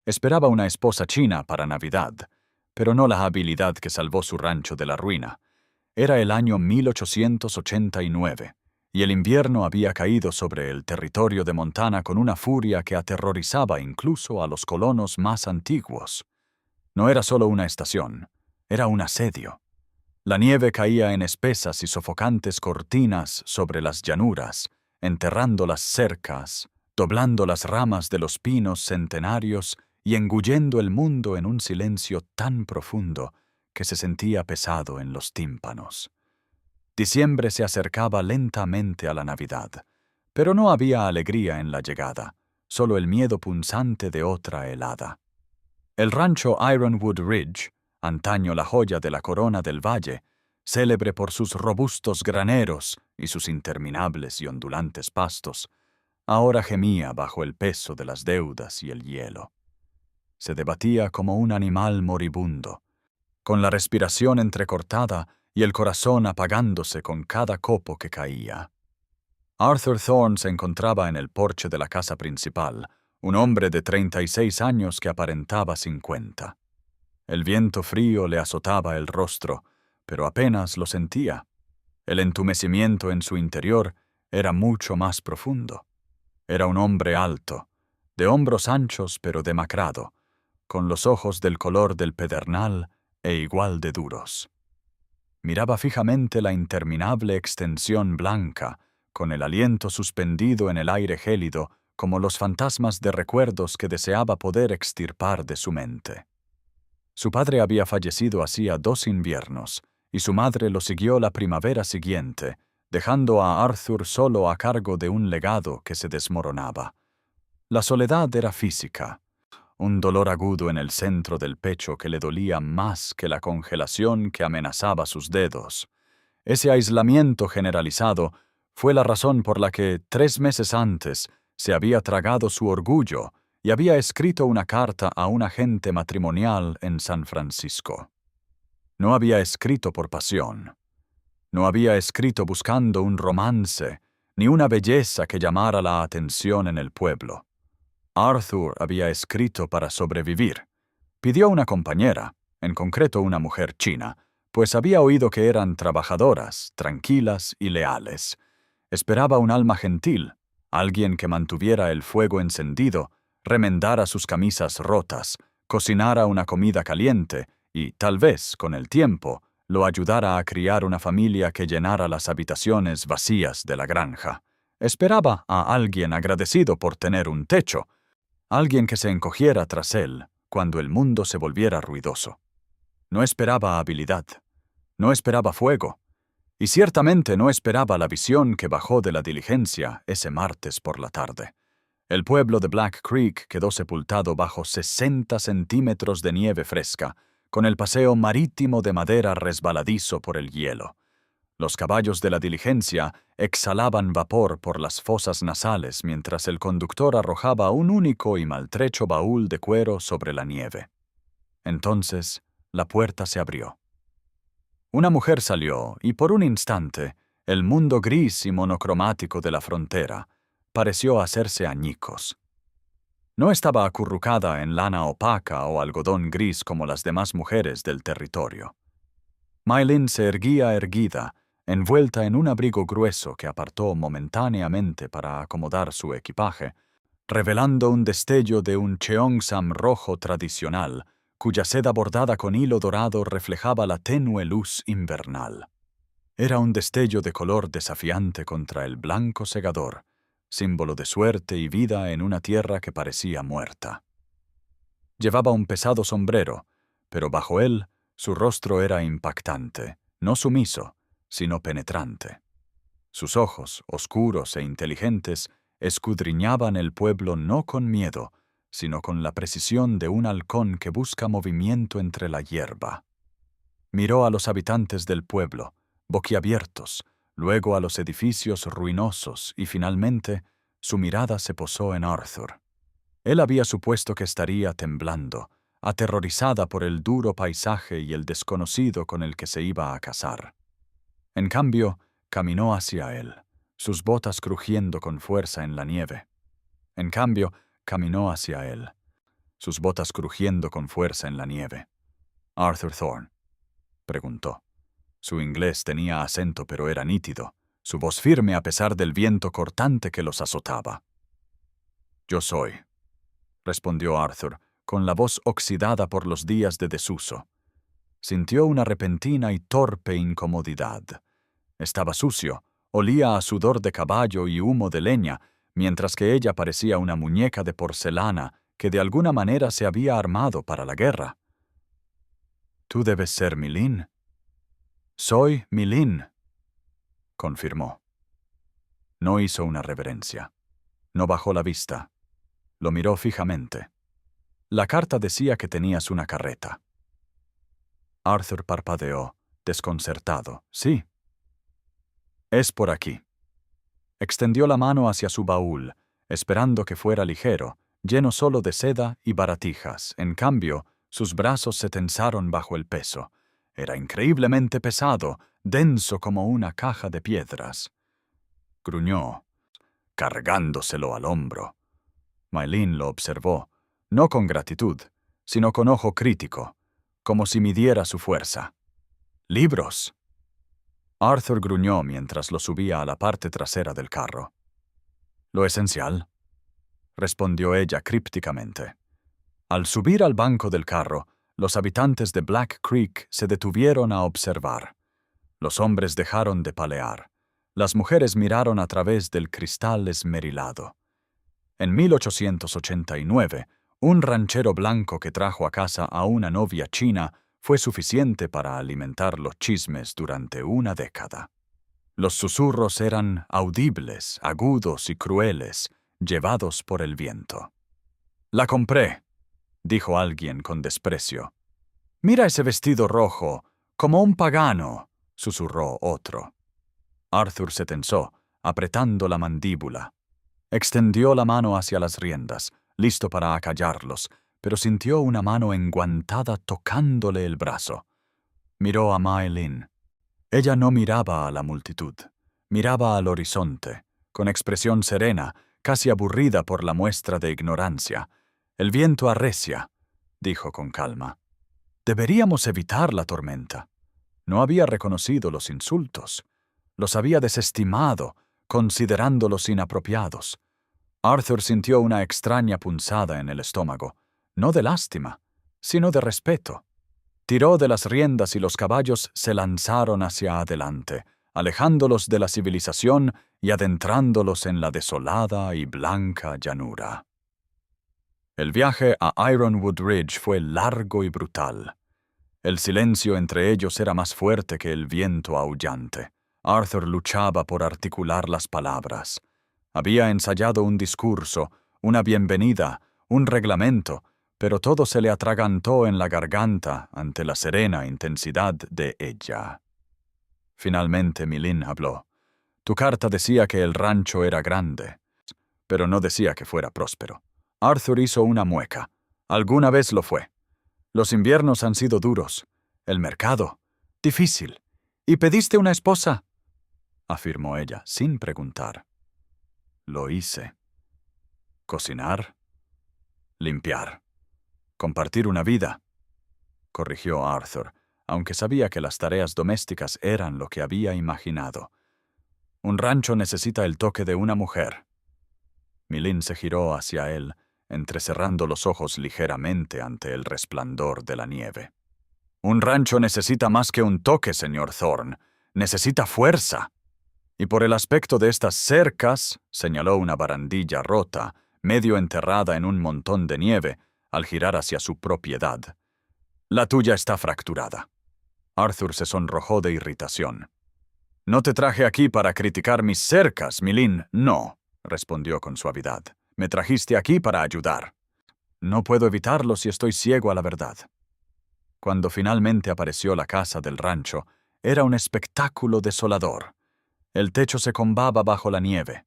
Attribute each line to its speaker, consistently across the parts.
Speaker 1: Esperaba una esposa china para Navidad, pero no la habilidad que salvó su rancho de la ruina. Era el año 1889, y el invierno había caído sobre el territorio de Montana con una furia que aterrorizaba incluso a los colonos más antiguos. No era solo una estación, era un asedio. La nieve caía en espesas y sofocantes cortinas sobre las llanuras, enterrando las cercas, doblando las ramas de los pinos centenarios y engullendo el mundo en un silencio tan profundo que se sentía pesado en los tímpanos. Diciembre se acercaba lentamente a la Navidad, pero no había alegría en la llegada, solo el miedo punzante de otra helada. El rancho Ironwood Ridge, antaño la joya de la corona del valle, célebre por sus robustos graneros y sus interminables y ondulantes pastos, ahora gemía bajo el peso de las deudas y el hielo. Se debatía como un animal moribundo, con la respiración entrecortada y el corazón apagándose con cada copo que caía. Arthur Thorne se encontraba en el porche de la casa principal, un hombre de 36 años que aparentaba 50. El viento frío le azotaba el rostro, pero apenas lo sentía. El entumecimiento en su interior era mucho más profundo. Era un hombre alto, de hombros anchos pero demacrado, con los ojos del color del pedernal e igual de duros. Miraba fijamente la interminable extensión blanca, con el aliento suspendido en el aire gélido, como los fantasmas de recuerdos que deseaba poder extirpar de su mente. Su padre había fallecido hacía 2 inviernos, y su madre lo siguió la primavera siguiente, dejando a Arthur solo a cargo de un legado que se desmoronaba. La soledad era física, un dolor agudo en el centro del pecho que le dolía más que la congelación que amenazaba sus dedos. Ese aislamiento generalizado fue la razón por la que 3 meses antes se había tragado su orgullo y había escrito una carta a un agente matrimonial en San Francisco. No había escrito por pasión. No había escrito buscando un romance, ni una belleza que llamara la atención en el pueblo. Arthur había escrito para sobrevivir. Pidió una compañera, en concreto una mujer china, pues había oído que eran trabajadoras, tranquilas y leales. Esperaba un alma gentil, alguien que mantuviera el fuego encendido, remendara sus camisas rotas, cocinara una comida caliente y, tal vez, con el tiempo, lo ayudara a criar una familia que llenara las habitaciones vacías de la granja. Esperaba a alguien agradecido por tener un techo, alguien que se encogiera tras él cuando el mundo se volviera ruidoso. No esperaba habilidad, no esperaba fuego, y ciertamente no esperaba la visión que bajó de la diligencia ese martes por la tarde. El pueblo de Black Creek quedó sepultado bajo 60 centímetros de nieve fresca, con el paseo marítimo de madera resbaladizo por el hielo. Los caballos de la diligencia exhalaban vapor por las fosas nasales mientras el conductor arrojaba un único y maltrecho baúl de cuero sobre la nieve. Entonces, la puerta se abrió. Una mujer salió y por un instante, el mundo gris y monocromático de la frontera pareció hacerse añicos. No estaba acurrucada en lana opaca o algodón gris como las demás mujeres del territorio. Maylin se erguía erguida, envuelta en un abrigo grueso que apartó momentáneamente para acomodar su equipaje, revelando un destello de un cheongsam rojo tradicional, cuya seda bordada con hilo dorado reflejaba la tenue luz invernal. Era un destello de color desafiante contra el blanco segador, símbolo de suerte y vida en una tierra que parecía muerta. Llevaba un pesado sombrero, pero bajo él su rostro era impactante, no sumiso, sino penetrante. Sus ojos, oscuros e inteligentes, escudriñaban el pueblo no con miedo, sino con la precisión de un halcón que busca movimiento entre la hierba. Miró a los habitantes del pueblo, boquiabiertos, luego a los edificios ruinosos y finalmente su mirada se posó en Arthur. Él había supuesto que estaría temblando, aterrorizada por el duro paisaje y el desconocido con el que se iba a casar. En cambio, caminó hacia él, sus botas crujiendo con fuerza en la nieve. En cambio, caminó hacia él, sus botas crujiendo con fuerza en la nieve. «Arthur Thorne», preguntó. Su inglés tenía acento, pero era nítido, su voz firme a pesar del viento cortante que los azotaba. «Yo soy», respondió Arthur, con la voz oxidada por los días de desuso. Sintió una repentina y torpe incomodidad. Estaba sucio, olía a sudor de caballo y humo de leña, mientras que ella parecía una muñeca de porcelana que de alguna manera se había armado para la guerra. «Tú debes ser Milín». «Soy Milín», confirmó. No hizo una reverencia. No bajó la vista. Lo miró fijamente. La carta decía que tenías una carreta. Arthur parpadeó, desconcertado. «Sí». «Es por aquí». Extendió la mano hacia su baúl, esperando que fuera ligero, lleno solo de seda y baratijas. En cambio, sus brazos se tensaron bajo el peso. Era increíblemente pesado, denso como una caja de piedras. Gruñó, cargándoselo al hombro. Maylin lo observó, no con gratitud, sino con ojo crítico, como si midiera su fuerza. «¡Libros!». Arthur gruñó mientras lo subía a la parte trasera del carro. «Lo esencial», respondió ella crípticamente. Al subir al banco del carro, los habitantes de Black Creek se detuvieron a observar. Los hombres dejaron de palear. Las mujeres miraron a través del cristal esmerilado. En 1889, un ranchero blanco que trajo a casa a una novia china fue suficiente para alimentar los chismes durante una década. Los susurros eran audibles, agudos y crueles, llevados por el viento. «La compré», dijo alguien con desprecio. «Mira ese vestido rojo, como un pagano», susurró otro. Arthur se tensó, apretando la mandíbula. Extendió la mano hacia las riendas, listo para acallarlos, pero sintió una mano enguantada tocándole el brazo. Miró a Maylin. Ella no miraba a la multitud, miraba al horizonte, con expresión serena, casi aburrida por la muestra de ignorancia. «El viento arrecia», dijo con calma. «Deberíamos evitar la tormenta». No había reconocido los insultos. Los había desestimado, considerándolos inapropiados. Arthur sintió una extraña punzada en el estómago, no de lástima, sino de respeto. Tiró de las riendas y los caballos se lanzaron hacia adelante, alejándolos de la civilización y adentrándolos en la desolada y blanca llanura. El viaje a Ironwood Ridge fue largo y brutal. El silencio entre ellos era más fuerte que el viento aullante. Arthur luchaba por articular las palabras. Había ensayado un discurso, una bienvenida, un reglamento, pero todo se le atragantó en la garganta ante la serena intensidad de ella. Finalmente Milín habló. «Tu carta decía que el rancho era grande, pero no decía que fuera próspero». Arthur hizo una mueca. «Alguna vez lo fue. Los inviernos han sido duros. El mercado, difícil. ¿Y pediste una esposa?», afirmó ella, sin preguntar. «Lo hice. Cocinar, limpiar, compartir una vida», corrigió Arthur, aunque sabía que las tareas domésticas eran lo que había imaginado. «Un rancho necesita el toque de una mujer». Milín se giró hacia él, entrecerrando los ojos ligeramente ante el resplandor de la nieve. «Un rancho necesita más que un toque, señor Thorne. Necesita fuerza». «Y por el aspecto de estas cercas», señaló una barandilla rota, medio enterrada en un montón de nieve, al girar hacia su propiedad. «La tuya está fracturada». Arthur se sonrojó de irritación. «No te traje aquí para criticar mis cercas, Milín, no», respondió con suavidad. «Me trajiste aquí para ayudar». «No puedo evitarlo si estoy ciego a la verdad». Cuando finalmente apareció la casa del rancho, era un espectáculo desolador. El techo se combaba bajo la nieve.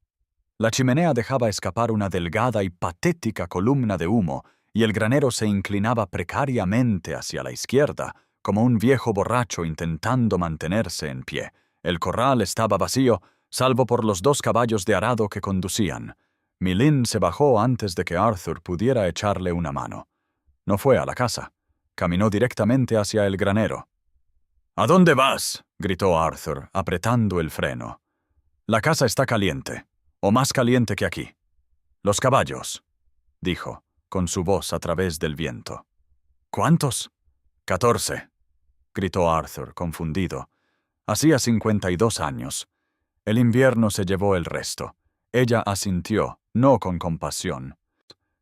Speaker 1: La chimenea dejaba escapar una delgada y patética columna de humo, y el granero se inclinaba precariamente hacia la izquierda, como un viejo borracho intentando mantenerse en pie. El corral estaba vacío, salvo por los 2 caballos de arado que conducían. Milín se bajó antes de que Arthur pudiera echarle una mano. No fue a la casa. Caminó directamente hacia el granero. «¿A dónde vas?», gritó Arthur, apretando el freno. «La casa está caliente, o más caliente que aquí». «Los caballos», dijo, con su voz a través del viento. «¿Cuántos?». «14», gritó Arthur, confundido. Hacía 52 años. El invierno se llevó el resto. Ella asintió, no con compasión,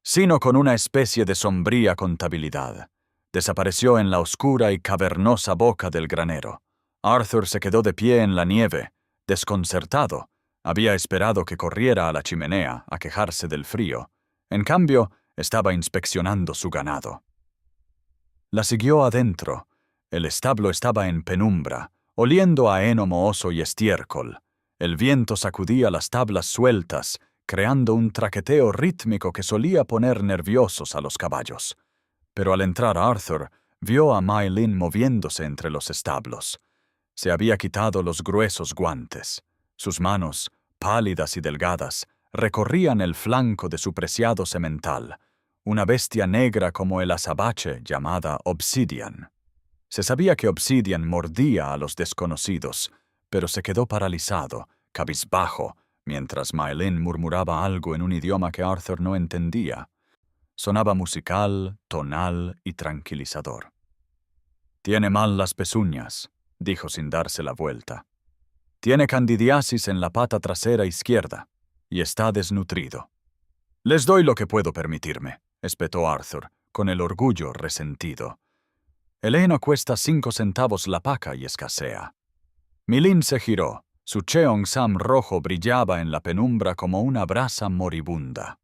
Speaker 1: sino con una especie de sombría contabilidad. Desapareció en la oscura y cavernosa boca del granero. Arthur se quedó de pie en la nieve, desconcertado. Había esperado que corriera a la chimenea a quejarse del frío. En cambio, estaba inspeccionando su ganado. La siguió adentro. El establo estaba en penumbra, oliendo a heno mohoso y estiércol. El viento sacudía las tablas sueltas, creando un traqueteo rítmico que solía poner nerviosos a los caballos. Pero al entrar Arthur, vio a Mai Lin moviéndose entre los establos. Se había quitado los gruesos guantes. Sus manos, pálidas y delgadas, recorrían el flanco de su preciado semental, una bestia negra como el azabache llamada Obsidian. Se sabía que Obsidian mordía a los desconocidos, pero se quedó paralizado, cabizbajo, mientras Mai Lin murmuraba algo en un idioma que Arthur no entendía. Sonaba musical, tonal y tranquilizador. «Tiene mal las pezuñas», dijo sin darse la vuelta. «Tiene candidiasis en la pata trasera izquierda y está desnutrido». «Les doy lo que puedo permitirme», espetó Arthur, con el orgullo resentido. «El heno cuesta 5 centavos la paca y escasea». Mi Lin se giró. Su Cheongsam rojo brillaba en la penumbra como una brasa moribunda.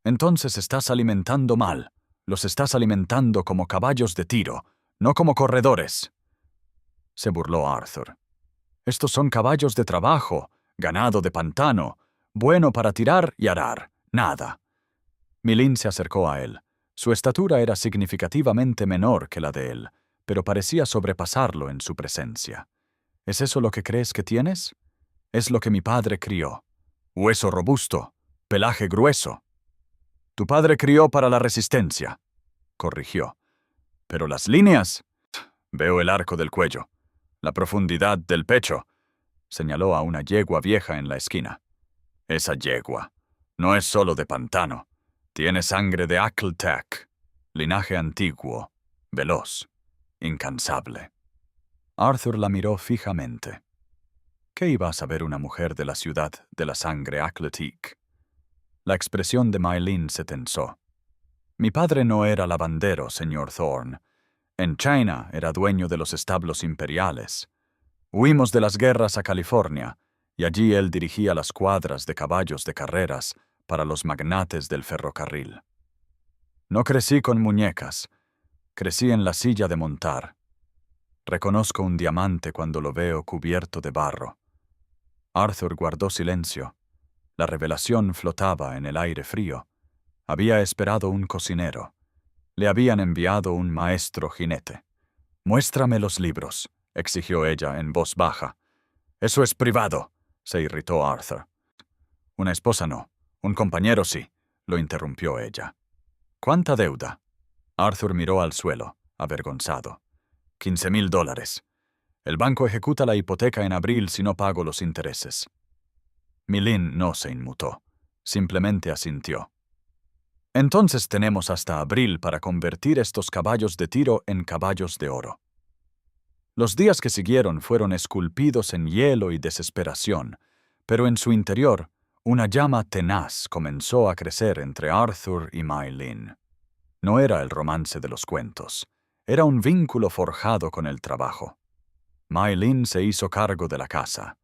Speaker 1: «Entonces estás alimentando mal. Los estás alimentando como caballos de tiro, no como corredores», se burló Arthur. «Estos son caballos de trabajo, ganado de pantano, bueno para tirar y arar, nada». Mi Lin se acercó a él. Su estatura era significativamente menor que la de él, pero parecía sobrepasarlo en su presencia. «¿Es eso lo que crees que tienes? Es lo que mi padre crió. Hueso robusto, pelaje grueso». «Tu padre crió para la resistencia», corrigió. «Pero las líneas...». «Veo el arco del cuello, la profundidad del pecho», señaló a una yegua vieja en la esquina. «Esa yegua no es solo de pantano. Tiene sangre de Ackletack, linaje antiguo, veloz, incansable». Arthur la miró fijamente. ¿Qué iba a saber una mujer de la ciudad de la sangre Ackletack? La expresión de Mai Lin se tensó. «Mi padre no era lavandero, señor Thorne. En China era dueño de los establos imperiales. Huimos de las guerras a California, y allí él dirigía las cuadras de caballos de carreras para los magnates del ferrocarril. No crecí con muñecas, crecí en la silla de montar. Reconozco un diamante cuando lo veo cubierto de barro». Arthur guardó silencio. La revelación flotaba en el aire frío. Había esperado un cocinero. Le habían enviado un maestro jinete. «Muéstrame los libros», exigió ella en voz baja. «Eso es privado», se irritó Arthur. «Una esposa no, un compañero sí», lo interrumpió ella. «¿Cuánta deuda?». Arthur miró al suelo, avergonzado. $15,000. El banco ejecuta la hipoteca en abril si no pago los intereses». Mi Lin no se inmutó, simplemente asintió. «Entonces tenemos hasta abril para convertir estos caballos de tiro en caballos de oro». Los días que siguieron fueron esculpidos en hielo y desesperación, pero en su interior, una llama tenaz comenzó a crecer entre Arthur y Mai Lin. No era el romance de los cuentos, era un vínculo forjado con el trabajo. Mai Lin se hizo cargo de la casa.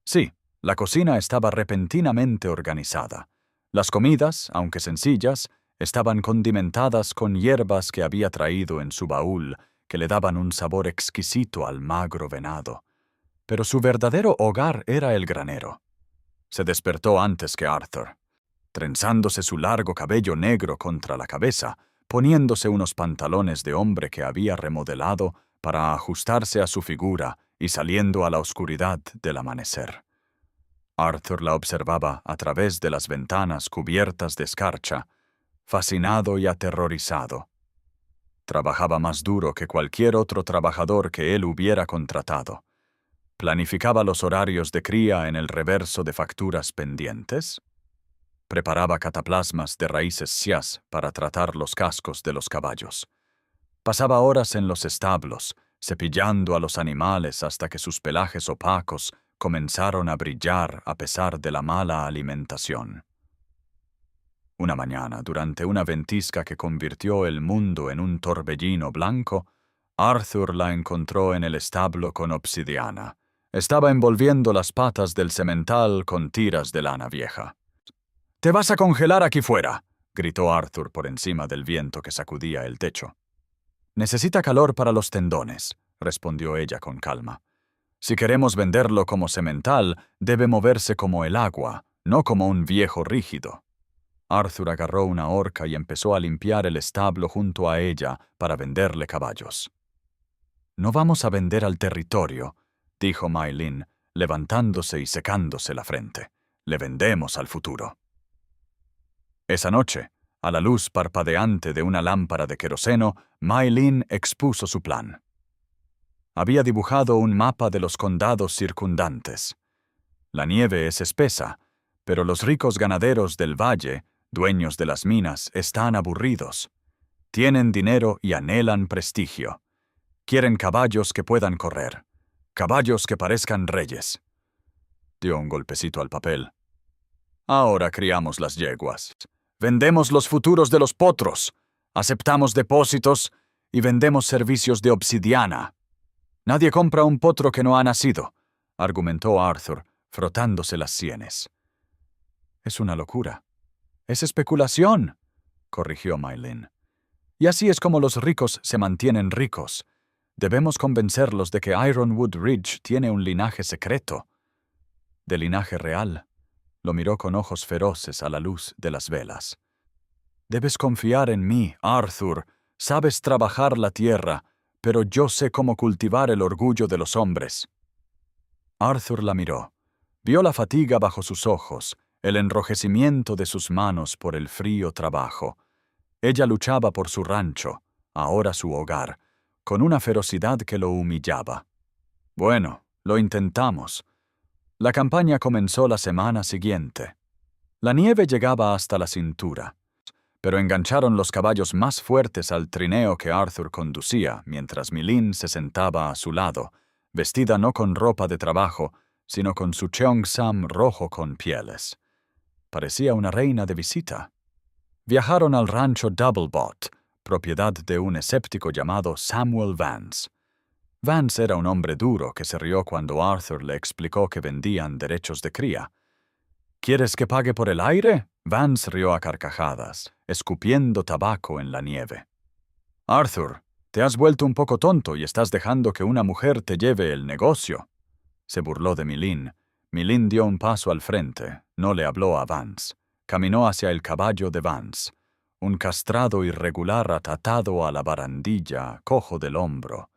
Speaker 1: Sí, la cocina estaba repentinamente organizada. Las comidas, aunque sencillas, estaban condimentadas con hierbas que había traído en su baúl, que le daban un sabor exquisito al magro venado. Pero su verdadero hogar era el granero. Se despertó antes que Arthur, trenzándose su largo cabello negro contra la cabeza, poniéndose unos pantalones de hombre que había remodelado para ajustarse a su figura y saliendo a la oscuridad del amanecer. Arthur la observaba a través de las ventanas cubiertas de escarcha, fascinado y aterrorizado. Trabajaba más duro que cualquier otro trabajador que él hubiera contratado. Planificaba los horarios de cría en el reverso de facturas pendientes. Preparaba cataplasmas de raíces sias para tratar los cascos de los caballos. Pasaba horas en los establos, cepillando a los animales hasta que sus pelajes opacos comenzaron a brillar a pesar de la mala alimentación. Una mañana, durante una ventisca que convirtió el mundo en un torbellino blanco, Arthur la encontró en el establo con obsidiana. Estaba envolviendo las patas del semental con tiras de lana vieja. «¡Te vas a congelar aquí fuera!», gritó Arthur por encima del viento que sacudía el techo. «Necesita calor para los tendones», respondió ella con calma. «Si queremos venderlo como semental, debe moverse como el agua, no como un viejo rígido». Arthur agarró una horca y empezó a limpiar el establo junto a ella para venderle caballos. «No vamos a vender al territorio», dijo Mai Lin, levantándose y secándose la frente. «Le vendemos al futuro». Esa noche, a la luz parpadeante de una lámpara de queroseno, Mai Lin expuso su plan. Había dibujado un mapa de los condados circundantes. La nieve es espesa, pero los ricos ganaderos del valle, dueños de las minas, están aburridos. Tienen dinero y anhelan prestigio. Quieren caballos que puedan correr, caballos que parezcan reyes. Dio un golpecito al papel. Ahora criamos las yeguas. Vendemos los futuros de los potros. Aceptamos depósitos y vendemos servicios de obsidiana. Nadie compra un potro que no ha nacido, argumentó Arthur, frotándose las sienes. Es una locura. Es especulación, corrigió Mai Lin. Y así es como los ricos se mantienen ricos. Debemos convencerlos de que Ironwood Ridge tiene un linaje secreto. ¿De linaje real? Lo miró con ojos feroces a la luz de las velas. Debes confiar en mí, Arthur. Sabes trabajar la tierra, pero yo sé cómo cultivar el orgullo de los hombres. Arthur la miró. Vio la fatiga bajo sus ojos, el enrojecimiento de sus manos por el frío trabajo. Ella luchaba por su rancho, ahora su hogar, con una ferocidad que lo humillaba. Bueno, lo intentamos. La campaña comenzó la semana siguiente. La nieve llegaba hasta la cintura, pero engancharon los caballos más fuertes al trineo que Arthur conducía, mientras Milin se sentaba a su lado, vestida no con ropa de trabajo, sino con su cheongsam rojo con pieles. Parecía una reina de visita. Viajaron al rancho Doublebot, propiedad de un escéptico llamado Samuel Vance. Vance era un hombre duro que se rió cuando Arthur le explicó que vendían derechos de cría. ¿Quieres que pague por el aire? Vance rió a carcajadas, escupiendo tabaco en la nieve. Arthur, te has vuelto un poco tonto y estás dejando que una mujer te lleve el negocio. Se burló de Milin. Milin dio un paso al frente, no le habló a Vance. Caminó hacia el caballo de Vance, un castrado irregular atado a la barandilla, cojo del hombro.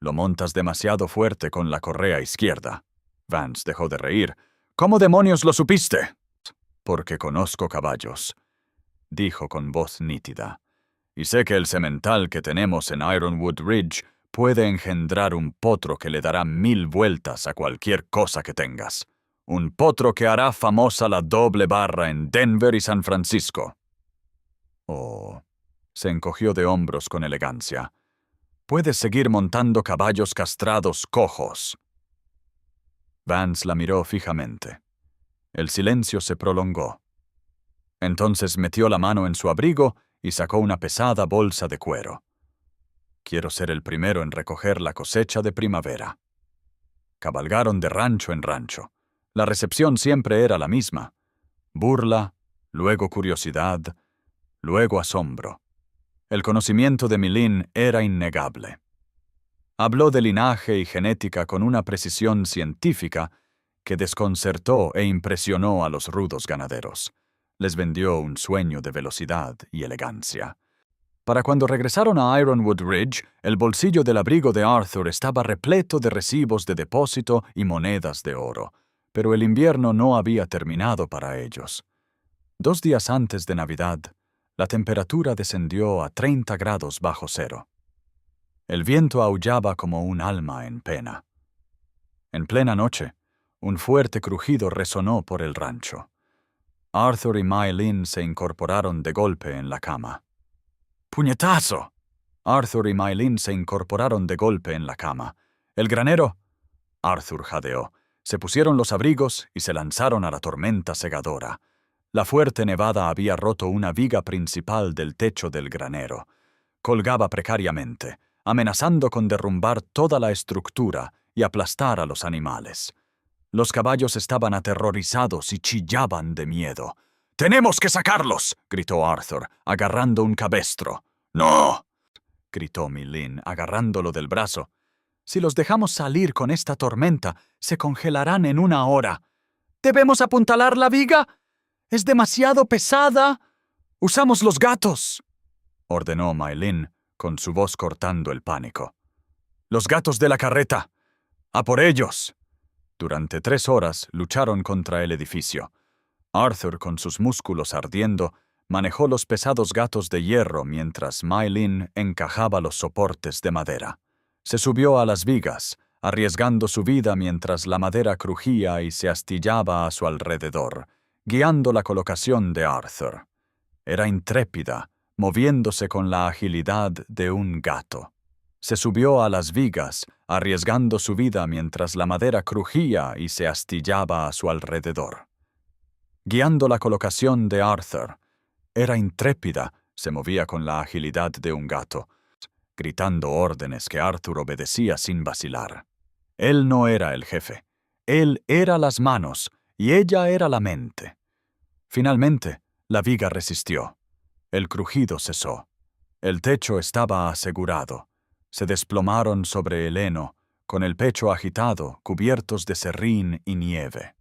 Speaker 1: Lo montas demasiado fuerte con la correa izquierda. Vance dejó de reír. ¿Cómo demonios lo supiste? Porque conozco caballos, dijo con voz nítida. Y sé que el semental que tenemos en Ironwood Ridge puede engendrar un potro que le dará 1000 vueltas a cualquier cosa que tengas. Un potro que hará famosa la doble barra en Denver y San Francisco. Oh, se encogió de hombros con elegancia. Puedes seguir montando caballos castrados cojos. Vance la miró fijamente. El silencio se prolongó. Entonces metió la mano en su abrigo y sacó una pesada bolsa de cuero. Quiero ser el primero en recoger la cosecha de primavera. Cabalgaron de rancho en rancho. La recepción siempre era la misma. Burla, luego curiosidad, luego asombro. El conocimiento de Milin era innegable. Habló de linaje y genética con una precisión científica que desconcertó e impresionó a los rudos ganaderos. Les vendió un sueño de velocidad y elegancia. Para cuando regresaron a Ironwood Ridge, el bolsillo del abrigo de Arthur estaba repleto de recibos de depósito y monedas de oro, pero el invierno no había terminado para ellos. 2 días antes de Navidad, La temperatura descendió a 30 grados bajo cero. El viento aullaba como un alma en pena. En plena noche, un fuerte crujido resonó por el rancho. Arthur y Mai Lin se incorporaron de golpe en la cama. ¡Puñetazo! Arthur y Mai Lin se incorporaron de golpe en la cama. ¿El granero? Arthur jadeó. Se pusieron los abrigos y se lanzaron a la tormenta segadora. La fuerte nevada había roto una viga principal del techo del granero. Colgaba precariamente, amenazando con derrumbar toda la estructura y aplastar a los animales. Los caballos estaban aterrorizados y chillaban de miedo. «¡Tenemos que sacarlos!», gritó Arthur, agarrando un cabestro. «¡No!», gritó Mi Lin, agarrándolo del brazo. «Si los dejamos salir con esta tormenta, se congelarán en una hora. ¿Debemos apuntalar la viga? ¡Es demasiado pesada! ¡Usamos los gatos!», ordenó Mai Lin, con su voz cortando el pánico. «¡Los gatos de la carreta! ¡A por ellos!». Durante 3 horas lucharon contra el edificio. Arthur, con sus músculos ardiendo, manejó los pesados gatos de hierro mientras Mai Lin encajaba los soportes de madera. Se subió a las vigas, arriesgando su vida mientras la madera crujía y se astillaba a su alrededor, guiando la colocación de Arthur. Era intrépida, moviéndose con la agilidad de un gato. Se subió a las vigas, arriesgando su vida mientras la madera crujía y se astillaba a su alrededor. Guiando la colocación de Arthur. Era intrépida, se movía con la agilidad de un gato, gritando órdenes que Arthur obedecía sin vacilar. Él no era el jefe. Él era las manos y ella era la mente. Finalmente, la viga resistió. El crujido cesó. El techo estaba asegurado. Se desplomaron sobre el heno, con el pecho agitado, cubiertos de serrín y nieve.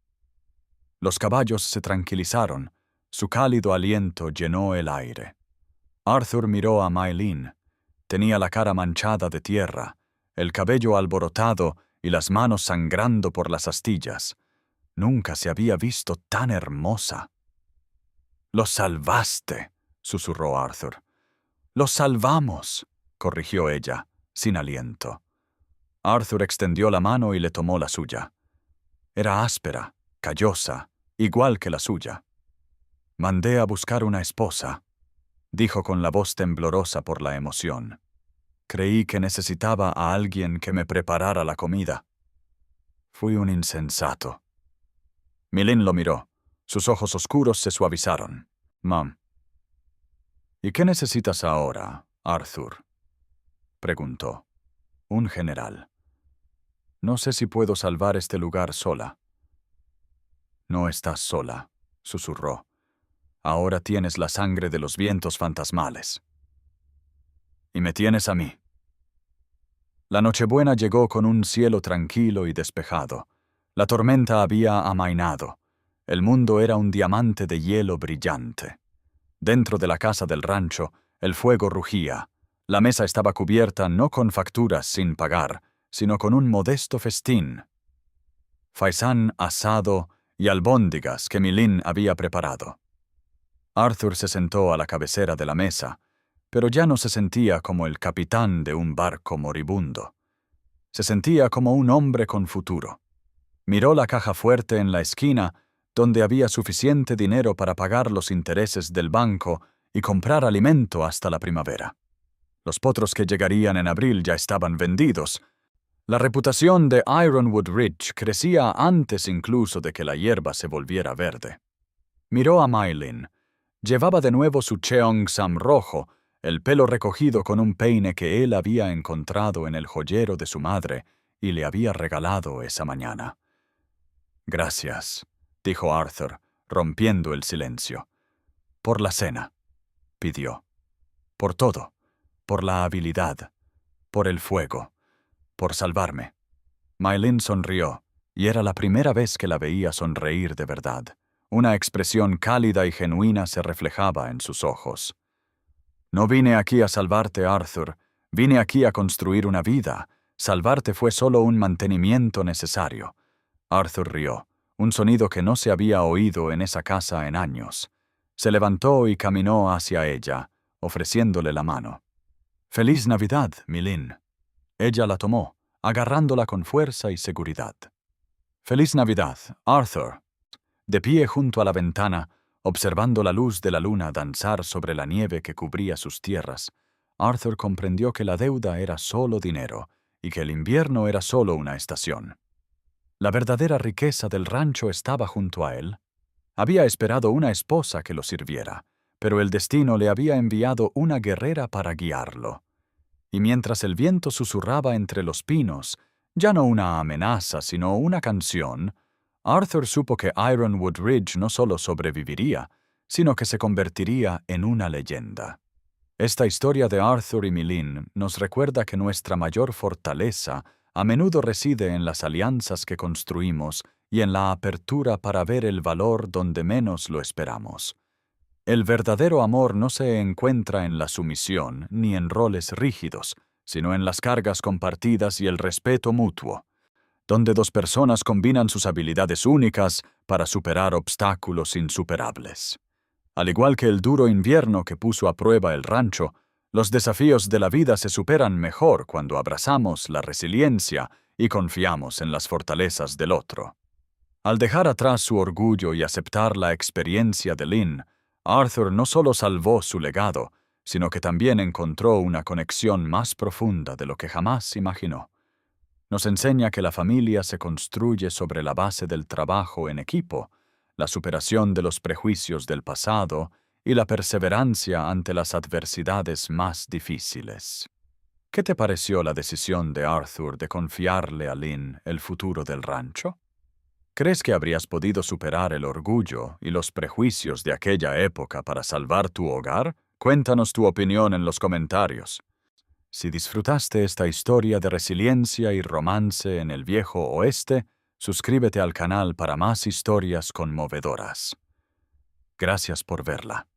Speaker 1: Los caballos se tranquilizaron. Su cálido aliento llenó el aire. Arthur miró a Mai Lin. Tenía la cara manchada de tierra, el cabello alborotado y las manos sangrando por las astillas. Nunca se había visto tan hermosa. «¡Los salvaste!», susurró Arthur. «¡Los salvamos!», corrigió ella, sin aliento. Arthur extendió la mano y le tomó la suya. Era áspera, callosa, igual que la suya. «Mandé a buscar una esposa», dijo con la voz temblorosa por la emoción. «Creí que necesitaba a alguien que me preparara la comida. Fui un insensato». Mi Lin lo miró. Sus ojos oscuros se suavizaron. «Mam». «¿Y qué necesitas ahora, Arthur?», preguntó. «Un general. No sé si puedo salvar este lugar sola». «No estás sola», susurró. «Ahora tienes la sangre de los vientos fantasmales. Y me tienes a mí». La Nochebuena llegó con un cielo tranquilo y despejado. La tormenta había amainado. El mundo era un diamante de hielo brillante. Dentro de la casa del rancho, el fuego rugía. La mesa estaba cubierta no con facturas sin pagar, sino con un modesto festín. Faisán asado y albóndigas que Mi Lin había preparado. Arthur se sentó a la cabecera de la mesa, pero ya no se sentía como el capitán de un barco moribundo. Se sentía como un hombre con futuro. Miró la caja fuerte en la esquina, donde había suficiente dinero para pagar los intereses del banco y comprar alimento hasta la primavera. Los potros que llegarían en abril ya estaban vendidos. La reputación de Ironwood Ridge crecía antes incluso de que la hierba se volviera verde. Miró a Mai Lin. Llevaba de nuevo su cheongsam rojo, el pelo recogido con un peine que él había encontrado en el joyero de su madre y le había regalado esa mañana. «Gracias», dijo Arthur, rompiendo el silencio. «Por la cena», pidió. «Por todo, por la habilidad, por el fuego, por salvarme». Mai Lin sonrió, y era la primera vez que la veía sonreír de verdad. Una expresión cálida y genuina se reflejaba en sus ojos. «No vine aquí a salvarte, Arthur. Vine aquí a construir una vida. Salvarte fue solo un mantenimiento necesario». Arthur rió, un sonido que no se había oído en esa casa en años. Se levantó y caminó hacia ella, ofreciéndole la mano. «Feliz Navidad, mi Lynn». Ella la tomó, agarrándola con fuerza y seguridad. «Feliz Navidad, Arthur». De pie junto a la ventana, observando la luz de la luna danzar sobre la nieve que cubría sus tierras, Arthur comprendió que la deuda era solo dinero y que el invierno era solo una estación. La verdadera riqueza del rancho estaba junto a él. Había esperado una esposa que lo sirviera, pero el destino le había enviado una guerrera para guiarlo. Y mientras el viento susurraba entre los pinos, ya no una amenaza, sino una canción, Arthur supo que Ironwood Ridge no solo sobreviviría, sino que se convertiría en una leyenda. Esta historia de Arthur y Milin nos recuerda que nuestra mayor fortaleza a menudo reside en las alianzas que construimos y en la apertura para ver el valor donde menos lo esperamos. El verdadero amor no se encuentra en la sumisión ni en roles rígidos, sino en las cargas compartidas y el respeto mutuo, donde dos personas combinan sus habilidades únicas para superar obstáculos insuperables. Al igual que el duro invierno que puso a prueba el rancho, los desafíos de la vida se superan mejor cuando abrazamos la resiliencia y confiamos en las fortalezas del otro. Al dejar atrás su orgullo y aceptar la experiencia de Lynn, Arthur no solo salvó su legado, sino que también encontró una conexión más profunda de lo que jamás imaginó. Nos enseña que la familia se construye sobre la base del trabajo en equipo, la superación de los prejuicios del pasado y la perseverancia ante las adversidades más difíciles. ¿Qué te pareció la decisión de Arthur de confiarle a Lynn el futuro del rancho? ¿Crees que habrías podido superar el orgullo y los prejuicios de aquella época para salvar tu hogar? Cuéntanos tu opinión en los comentarios. Si disfrutaste esta historia de resiliencia y romance en el viejo oeste, suscríbete al canal para más historias conmovedoras. Gracias por verla.